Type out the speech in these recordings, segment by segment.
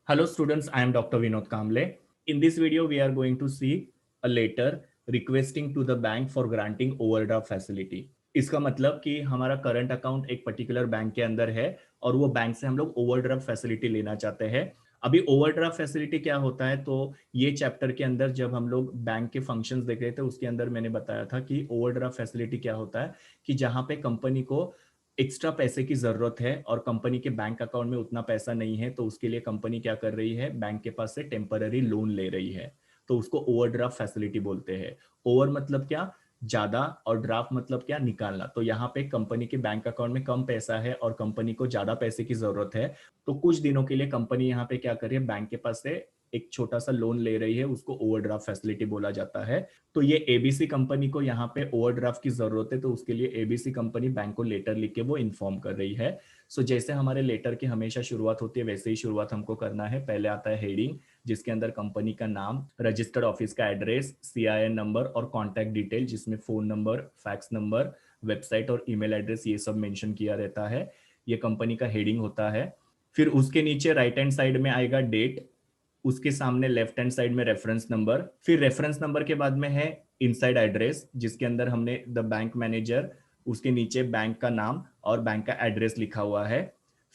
Hello students, I am Dr. Vinod Kamble. In this video, we are going to see a letter requesting to the bank for granting overdraft facility. इसका मतलब कि हमारा current account एक particular bank के अंदर है और वो बैंक से हम लोग ओवरड्राफ्ट फैसिलिटी लेना चाहते हैं। अभी ओवरड्राफ्ट फैसिलिटी क्या होता है, तो ये चैप्टर के अंदर जब हम लोग बैंक के फंक्शंस देख रहे थे उसके अंदर मैंने बताया था कि ओवरड्राफ्ट फैसिलिटी क्या होता है, कि जहां पे कंपनी को एक्स्ट्रा पैसे की जरूरत है और कंपनी के बैंक अकाउंट में उतना पैसा नहीं है, तो उसके लिए कंपनी क्या कर रही है, बैंक के पास से टेम्पररी लोन ले रही है। तो उसको ओवरड्राफ्ट फैसिलिटी बोलते हैं। ओवर मतलब क्या, ज्यादा, और ड्राफ्ट मतलब क्या, निकालना। तो यहाँ पे कंपनी के बैंक अकाउंट में कम पैसा है और कंपनी को ज्यादा पैसे की जरूरत है, तो कुछ दिनों के लिए कंपनी यहाँ पे क्या कर रही है, बैंक के पास से एक छोटा सा लोन ले रही है, उसको ओवरड्राफ्ट फैसिलिटी बोला जाता है। तो ये एबीसी कंपनी को यहाँ पे ओवरड्राफ्ट की जरूरत है, तो उसके लिए एबीसी कंपनी बैंक को लेटर लिख के वो इन्फॉर्म कर रही है। सो जैसे हमारे लेटर की हमेशा शुरुआत होती है वैसे ही शुरुआत हमको करना है। पहले आता है हेडिंग, जिसके अंदर कंपनी का नाम, रजिस्टर्ड ऑफिस का एड्रेस, सीआईएन नंबर और कॉन्टैक्ट डिटेल, जिसमें phone number, fax number, website और ईमेल एड्रेस ये सब मेंशन किया रहता है। ये कंपनी का हेडिंग होता है। फिर उसके नीचे राइट हैंड साइड में आएगा डेट, उसके सामने लेफ्ट हैंड साइड में रेफरेंस नंबर, फिर रेफरेंस नंबर के बाद में है इनसाइड एड्रेस, जिसके अंदर हमने द बैंक मैनेजर, उसके नीचे बैंक का नाम और बैंक का एड्रेस लिखा हुआ है।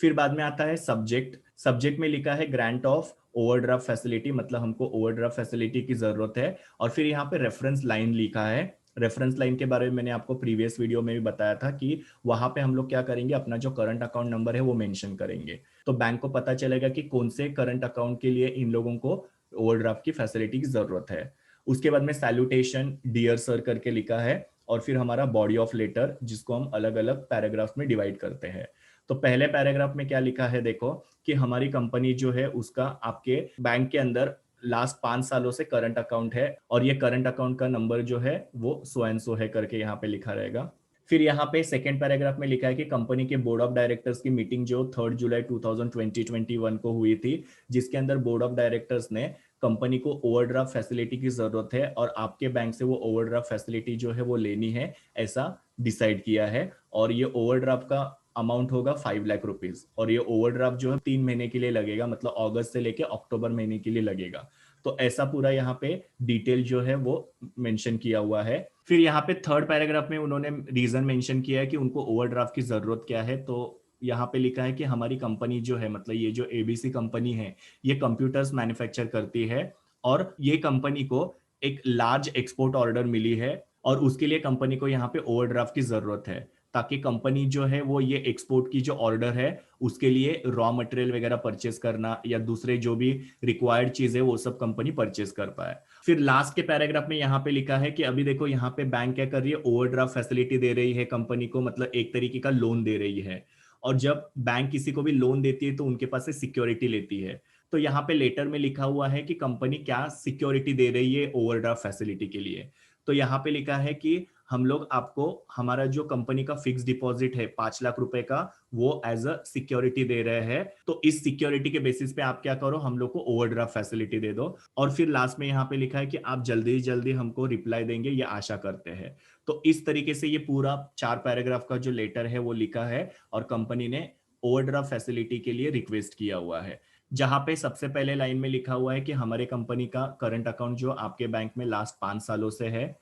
फिर बाद में आता है सब्जेक्ट। सब्जेक्ट में लिखा है ग्रांट ऑफ ओवरड्राफ्ट फैसिलिटी, मतलब हमको ओवरड्राफ्ट फैसिलिटी की जरूरत है। और फिर यहाँ पे रेफरेंस लाइन लिखा है। रेफरेंस लाइन के बारे में मैंने आपको प्रीवियस वीडियो में भी बताया था कि वहां पे हम लोग क्या करेंगे, अपना जो करंट अकाउंट नंबर है वो मेंशन करेंगे, तो बैंक को पता चलेगा कि कौन से करंट अकाउंट के लिए इन लोगों को ओवरड्राफ्ट की फैसिलिटी की जरूरत है। उसके बाद में सैल्यूटेशन डियर सर करके लिखा है, और फिर हमारा बॉडी ऑफ लेटर, जिसको हम अलग अलग पैराग्राफ में डिवाइड करते हैं। तो पहले पैराग्राफ में क्या लिखा है देखो, कि हमारी कंपनी जो है उसका आपके बैंक के अंदर लास्ट 5 सालों से करंट अकाउंट है, और ये करंट अकाउंट का नंबर जो है वो सो एंड सो है करके यहाँ पे लिखा रहेगा। फिर यहाँ पे सेकेंड पैराग्राफ में लिखा है कि कंपनी के बोर्ड ऑफ डायरेक्टर्स की मीटिंग जो 3 जुलाई 2021 को हुई थी, जिसके अंदर बोर्ड ऑफ डायरेक्टर्स ने कंपनी को ओवरड्राफ्ट फैसिलिटी की जरूरत है और आपके बैंक से वो ओवरड्राफ्ट फैसिलिटी जो है वो लेनी है, ऐसा डिसाइड किया है। और ये ओवरड्राफ्ट का अमाउंट होगा 5 लाख रुपीज, और ये ओवरड्राफ्ट जो है 3 महीने के लिए लगेगा, मतलब अगस्त से लेके अक्टूबर महीने के लिए लगेगा। तो ऐसा पूरा यहाँ पे डिटेल जो है वो मेंशन किया हुआ है। फिर यहाँ पे थर्ड पैराग्राफ में उन्होंने रीजन मेंशन किया है कि उनको ओवरड्राफ्ट की जरूरत क्या है। तो यहाँ पे लिखा है कि हमारी कंपनी जो है, मतलब ये जो एबीसी कंपनी है, ये कंप्यूटर्स मैन्युफैक्चर करती है, और ये कंपनी को एक लार्ज एक्सपोर्ट ऑर्डर मिली है, और उसके लिए कंपनी को यहाँ पे ओवरड्राफ्ट की जरूरत है, ताकि कंपनी जो है वो ये एक्सपोर्ट की जो ऑर्डर है उसके लिए रॉ मटेरियल वगैरह परचेस करना या दूसरे जो भी रिक्वायर्ड चीज है वो सब कंपनी परचेस कर पाए। फिर लास्ट के पैराग्राफ में यहाँ पे लिखा है कि अभी देखो यहाँ पे बैंक क्या कर रही है, ओवरड्राफ्ट फैसिलिटी दे रही है कंपनी को, मतलब एक तरीके का लोन दे रही है। और जब बैंक किसी को भी लोन देती है तो उनके पास से सिक्योरिटी लेती है। तो यहाँ पे लेटर में लिखा हुआ है कि कंपनी क्या सिक्योरिटी दे रही है ओवरड्राफ्ट फैसिलिटी के लिए। तो यहाँ पे लिखा है कि हम लोग आपको हमारा जो कंपनी का फिक्स डिपॉजिट है 5 लाख रुपए का, वो एज अ सिक्योरिटी दे रहे हैं। तो इस सिक्योरिटी के बेसिस पे आप क्या करो, हम लोग को ओवरड्राफ्ट फैसिलिटी दे दो। और फिर लास्ट में यहाँ पे लिखा है कि आप जल्दी जल्दी हमको रिप्लाई देंगे, ये आशा करते हैं। तो इस तरीके से ये पूरा 4 पैराग्राफ का जो लेटर है वो लिखा है, और कंपनी ने ओवरड्राफ्ट फैसिलिटी के लिए रिक्वेस्ट किया हुआ है। जहां पे सबसे पहले लाइन में लिखा हुआ है कि हमारे कंपनी का करंट अकाउंट जो आपके बैंक में लास्ट 5 सालों से है,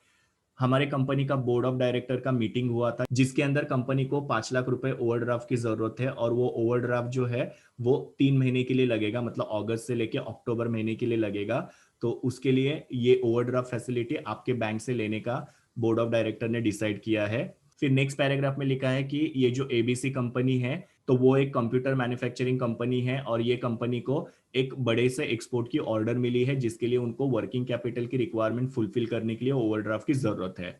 हमारे कंपनी का बोर्ड ऑफ डायरेक्टर का मीटिंग हुआ था, जिसके अंदर कंपनी को 5 लाख रुपए ओवरड्राफ्ट की जरूरत है, और वो ओवरड्राफ्ट जो है वो 3 महीने के लिए लगेगा, मतलब अगस्त से लेके अक्टूबर महीने के लिए लगेगा। तो उसके लिए ये ओवरड्राफ्ट फैसिलिटी आपके बैंक से लेने का बोर्ड ऑफ डायरेक्टर ने डिसाइड किया है। फिर नेक्स्ट पैराग्राफ में लिखा है कि ये जो एबीसी कंपनी है, तो वो एक कंप्यूटर मैन्युफैक्चरिंग कंपनी है, और ये कंपनी को एक बड़े से एक्सपोर्ट की ऑर्डर मिली है, जिसके लिए उनको वर्किंग कैपिटल की रिक्वायरमेंट फुलफिल करने के लिए ओवरड्राफ्ट की जरूरत है।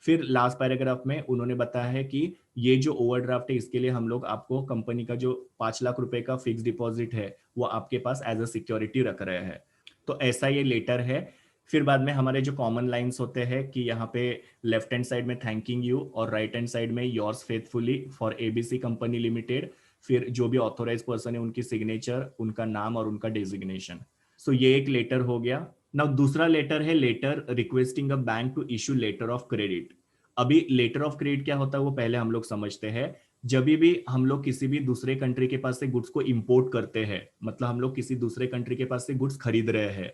फिर लास्ट पैराग्राफ में उन्होंने बताया है कि ये जो ओवरड्राफ्ट है इसके लिए हम लोग आपको कंपनी का जो 5 लाख रुपए का फिक्स डिपॉजिट है वो आपके पास एज अ सिक्योरिटी रख रहे हैं। तो ऐसा ये लेटर है। फिर बाद में हमारे जो कॉमन लाइंस होते हैं कि यहाँ पे लेफ्ट हैंड साइड में थैंकिंग यू, और राइट हैंड साइड में yours faithfully for ABC company limited. फिर जो भी ऑथोराइज पर्सन है उनकी सिग्नेचर, उनका नाम और उनका डेजिग्नेशन। सो ये एक लेटर हो गया। नाउ दूसरा लेटर है letter requesting a bank to issue letter of credit. अभी लेटर ऑफ क्रेडिट क्या होता है वो पहले हम लोग समझते हैं। जब भी हम लोग किसी भी दूसरे कंट्री के पास से गुड्स को इंपोर्ट करते हैं, मतलब हम लोग किसी दूसरे कंट्री के पास से गुड्स खरीद रहे हैं,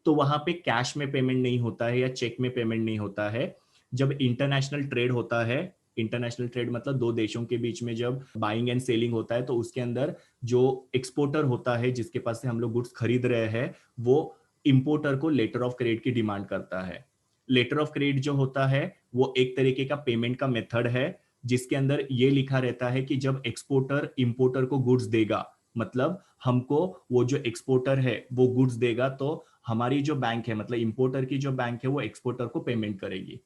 तो वहां पे कैश में पेमेंट नहीं होता है या चेक में पेमेंट नहीं होता है। जब इंटरनेशनल ट्रेड होता है, इंटरनेशनल ट्रेड मतलब दो देशों के बीच में जब बाइंग एंड सेलिंग होता है, तो उसके अंदर जो एक्सपोर्टर होता है जिसके पास से हम लोग गुड्स खरीद रहे हैं, वो इंपोर्टर को लेटर ऑफ क्रेडिट की डिमांड करता है। लेटर ऑफ क्रेडिट जो होता है वो एक तरीके का पेमेंट का मेथड है, जिसके अंदर ये लिखा रहता है कि जब एक्सपोर्टर इंपोर्टर को गुड्स देगा, मतलब हमको वो जो एक्सपोर्टर है वो गुड्स देगा, तो हमारी जो बैंक है, मतलब इंपोर्टर की जो बैंक है वो एक्सपोर्टर को पेमेंट करेगी।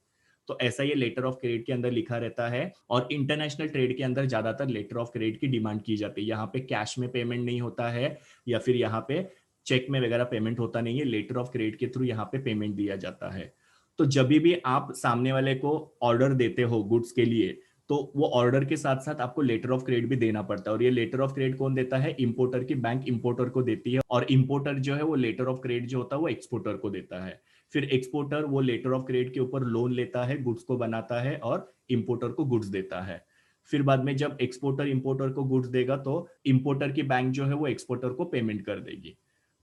तो ऐसा ये लेटर ऑफ क्रेडिट के अंदर लिखा रहता है। और इंटरनेशनल ट्रेड के अंदर ज्यादातर लेटर ऑफ क्रेडिट की डिमांड की जाती है। यहाँ पे कैश में पेमेंट नहीं होता है या फिर यहाँ पे चेक में वगैरह पेमेंट होता नहीं है, लेटर ऑफ क्रेडिट के थ्रू यहाँ पे पेमेंट दिया जाता है। तो जब भी आप सामने वाले को ऑर्डर देते हो गुड्स के लिए, तो वो ऑर्डर के साथ साथ आपको लेटर ऑफ क्रेडिट भी देना पड़ता है। और ये लेटर ऑफ क्रेडिट कौन देता है? इंपोर्टर की बैंक इंपोर्टर को देती है, और इंपोर्टर जो है वो लेटर ऑफ क्रेडिट जो होता है वो एक्सपोर्टर को देता है। फिर एक्सपोर्टर वो लेटर ऑफ क्रेडिट के ऊपर लोन लेता है, गुड्स को बनाता है और इंपोर्टर को गुड्स देता है। फिर बाद में जब एक्सपोर्टर इंपोर्टर को गुड्स देगा, तो इंपोर्टर की बैंक जो है वो एक्सपोर्टर को पेमेंट कर देगी।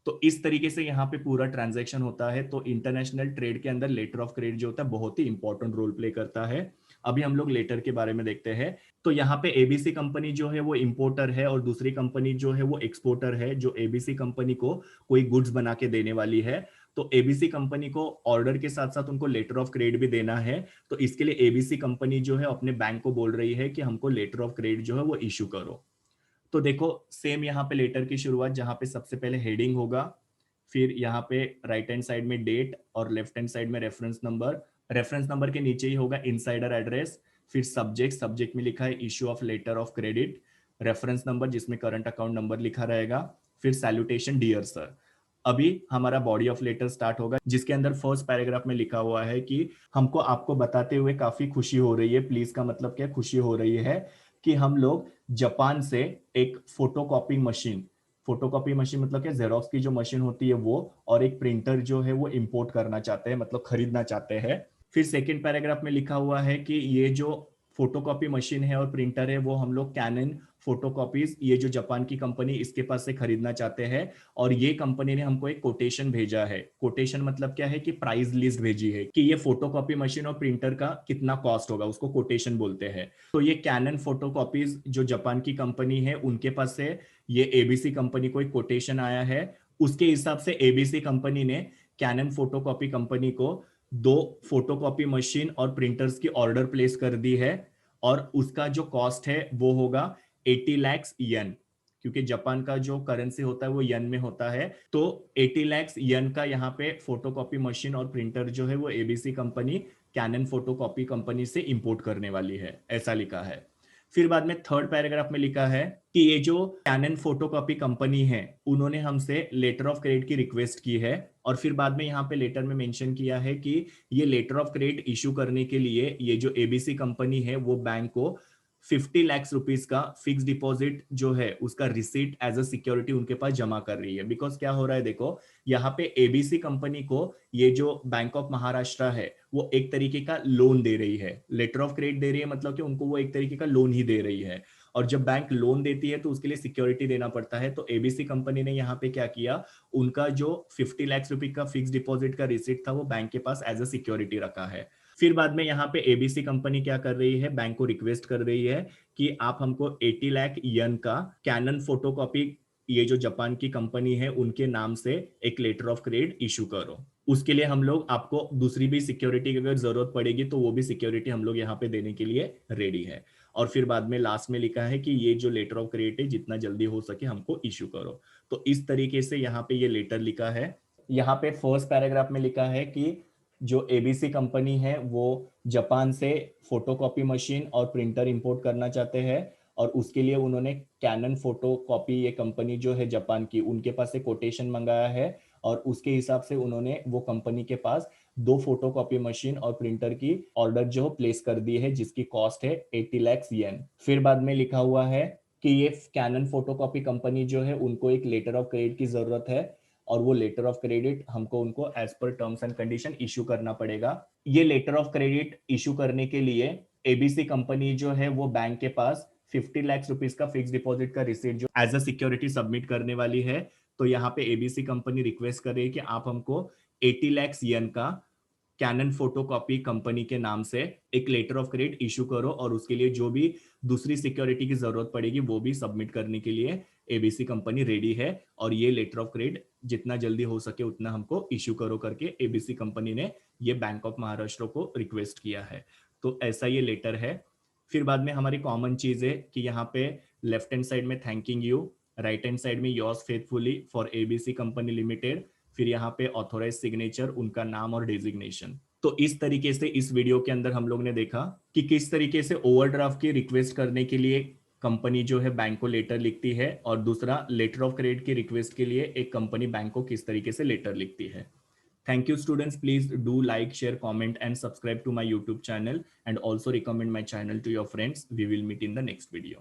तो इस तरीके से यहाँ पे पूरा ट्रांजैक्शन होता है। तो इंटरनेशनल ट्रेड के अंदर लेटर ऑफ क्रेडिट जो होता है बहुत ही इंपॉर्टेंट रोल प्ले करता है। अभी हम लोग लेटर के बारे में देखते हैं। तो यहाँ पे एबीसी कंपनी जो है वो इंपोर्टर है और दूसरी कंपनी जो है वो एक्सपोर्टर है। जो एबीसी कंपनी को कोई गुड्स बना के देने वाली है, तो एबीसी कंपनी को ऑर्डर के साथ साथ उनको लेटर ऑफ क्रेडिट भी देना है। तो इसके लिए एबीसी कंपनी जो है अपने बैंक को बोल रही है कि हमको लेटर ऑफ क्रेडिट जो है वो इशू करो। तो देखो सेम यहाँ पे लेटर की शुरुआत, जहां पे सबसे पहले हेडिंग होगा, फिर यहाँ पे राइट हैंड साइड में डेट और लेफ्ट हैंड साइड में रेफरेंस नंबर। रेफरेंस नंबर के नीचे ही होगा इनसाइडर एड्रेस। फिर सब्जेक्ट, सब्जेक्ट में लिखा है issue of letter of credit. Reference number जिसमें करंट अकाउंट नंबर लिखा रहेगा। फिर सैल्यूटेशन डियर सर। अभी हमारा बॉडी ऑफ लेटर स्टार्ट होगा, जिसके अंदर फर्स्ट पैराग्राफ में लिखा हुआ है कि हमको आपको बताते हुए काफी खुशी हो रही है। प्लीज का मतलब क्या? खुशी हो रही है कि हम लोग जापान से एक फोटोकॉपी मशीन, फोटोकॉपी मशीन मतलब क्या, जेरोक्स की जो मशीन होती है वो, और एक प्रिंटर जो है वो इंपोर्ट करना चाहते हैं, मतलब खरीदना चाहते हैं। फिर सेकंड पैराग्राफ में लिखा हुआ है कि ये जो फोटोकॉपी मशीन है और प्रिंटर है वो हम लोग कैनन फोटोकॉपीज, ये जो जापान की कंपनी इसके पास से खरीदना चाहते हैं। और ये कंपनी ने हमको एक कोटेशन भेजा है। कोटेशन मतलब क्या है कि प्राइस लिस्ट भेजी है कि ये फोटोकॉपी मशीन और प्रिंटर का कितना कॉस्ट होगा, उसको कोटेशन बोलते हैं। तो ये कैनन फोटोकॉपीज जो जापान की कंपनी है उनके पास से ये एबीसी कंपनी को एक कोटेशन आया है। उसके हिसाब से एबीसी कंपनी ने कैनन फोटोकॉपी कंपनी को दो फोटोकॉपी मशीन और प्रिंटर्स की ऑर्डर प्लेस कर दी है। और उसका जो कॉस्ट है वो होगा 80 लाख येन, क्योंकि जापान का जो करेंसी होता है वो येन में होता है। तो 80 लाख येन का यहाँ पे फोटोकॉपी मशीन और प्रिंटर जो है वो ABC company Canon photocopy company से इंपोर्ट करने वाली है, ऐसा लिखा है। फिर बाद में थर्ड पैराग्राफ में लिखा है कि ये जो कैनन फोटोकॉपी कंपनी है उन्होंने हमसे लेटर ऑफ क्रेडिट की रिक्वेस्ट की है। और फिर बाद में यहाँ पे लेटर में मेंशन किया है कि ये लेटर ऑफ क्रेडिट इशू करने के लिए ये जो एबीसी कंपनी है वो बैंक को 50 लाख रुपीस का फिक्स डिपॉजिट जो है उसका रिसीट एज अ सिक्योरिटी उनके पास जमा कर रही है। बिकॉज क्या हो रहा है देखो, यहाँ पे एबीसी कंपनी को ये जो बैंक ऑफ महाराष्ट्र है वो एक तरीके का लोन दे रही है, लेटर ऑफ क्रेडिट दे रही है, मतलब कि उनको वो एक तरीके का लोन ही दे रही है। और जब बैंक लोन देती है तो उसके लिए सिक्योरिटी देना पड़ता है। तो एबीसी कंपनी ने यहाँ पे क्या किया, उनका जो 50 लाख रुपए का फिक्स डिपॉजिट का रिसीट था वो बैंक के पास एज अ सिक्योरिटी रखा है। फिर बाद में यहाँ पे एबीसी कंपनी क्या कर रही है, बैंक को रिक्वेस्ट कर रही है कि आप हमको 80 लाख येन का कैनन फोटोकॉपी, ये जो जापान की कंपनी है उनके नाम से एक लेटर ऑफ क्रेडिट इशू करो। उसके लिए हम लोग आपको दूसरी भी सिक्योरिटी की अगर जरूरत पड़ेगी तो वो भी सिक्योरिटी हम लोग यहाँ पे देने के लिए रेडी है। और फिर बाद में लास्ट में लिखा है कि ये जो लेटर ऑफ क्रेडिट है जितना जल्दी हो सके हमको इशू करो। तो इस तरीके से यहाँ पे ये लेटर लिखा है। यहाँ पे फर्स्ट पैराग्राफ में लिखा है कि जो एबीसी कंपनी है वो जापान से फोटोकॉपी मशीन और प्रिंटर इंपोर्ट करना चाहते हैं। और उसके लिए उन्होंने कैनन फोटोकॉपी, ये कंपनी जो है जापान की, उनके पास से कोटेशन मंगाया है। और उसके हिसाब से उन्होंने वो कंपनी के पास दो फोटोकॉपी मशीन और प्रिंटर की ऑर्डर जो प्लेस कर दी है, जिसकी कॉस्ट है 80 लाख येन। फिर बाद में लिखा हुआ है कि ये कैनन फोटोकॉपी कंपनी जो है उनको एक लेटर ऑफ क्रेडिट की जरूरत है। और वो लेटर ऑफ क्रेडिट हमको उनको as per terms and condition issue करना पड़ेगा। ये लेटर ऑफ क्रेडिट इशू करने के लिए एबीसी कंपनी जो है वो बैंक के पास 50 लाख रुपीस का फिक्स डिपॉजिट का रिसीट जो एज अ सिक्योरिटी सबमिट करने वाली है, तो यहाँ पे एबीसी कंपनी रिक्वेस्ट कर रही है कि आप हमको 80 लाख येन का कैनन फोटोकॉपी कंपनी के नाम से एक लेटर ऑफ क्रेडिट इशू करो, और उसके लिए जो भी दूसरी सिक्योरिटी की जरूरत पड़ेगी वो भी सबमिट करने के लिए एबीसी कंपनी रेडी है। और ये लेटर ऑफ क्रेडिट जितना जल्दी हो सके उतना हमको इशू करो करके एबीसी कंपनी ने ये बैंक ऑफ महाराष्ट्र को रिक्वेस्ट किया है। तो ऐसा ये लेटर है। फिर बाद में हमारी कॉमन चीज है कि यहाँ पे लेफ्ट हैंड साइड में thanking you, right hand side में yours faithfully for ABC company limited, फिर यहाँ पे ऑथोराइज सिग्नेचर, उनका नाम और डेजिग्नेशन। तो इस तरीके से इस वीडियो के अंदर हम लोग ने देखा कि किस तरीके से ओवरड्राफ्ट की रिक्वेस्ट करने के लिए कंपनी जो है बैंक को लेटर लिखती है, और दूसरा लेटर ऑफ क्रेडिट की रिक्वेस्ट के लिए एक कंपनी बैंक को किस तरीके से लेटर लिखती है। Thank you students, please do like, share, comment and subscribe to my YouTube channel, and also recommend my channel to your friends. We will meet in the next video.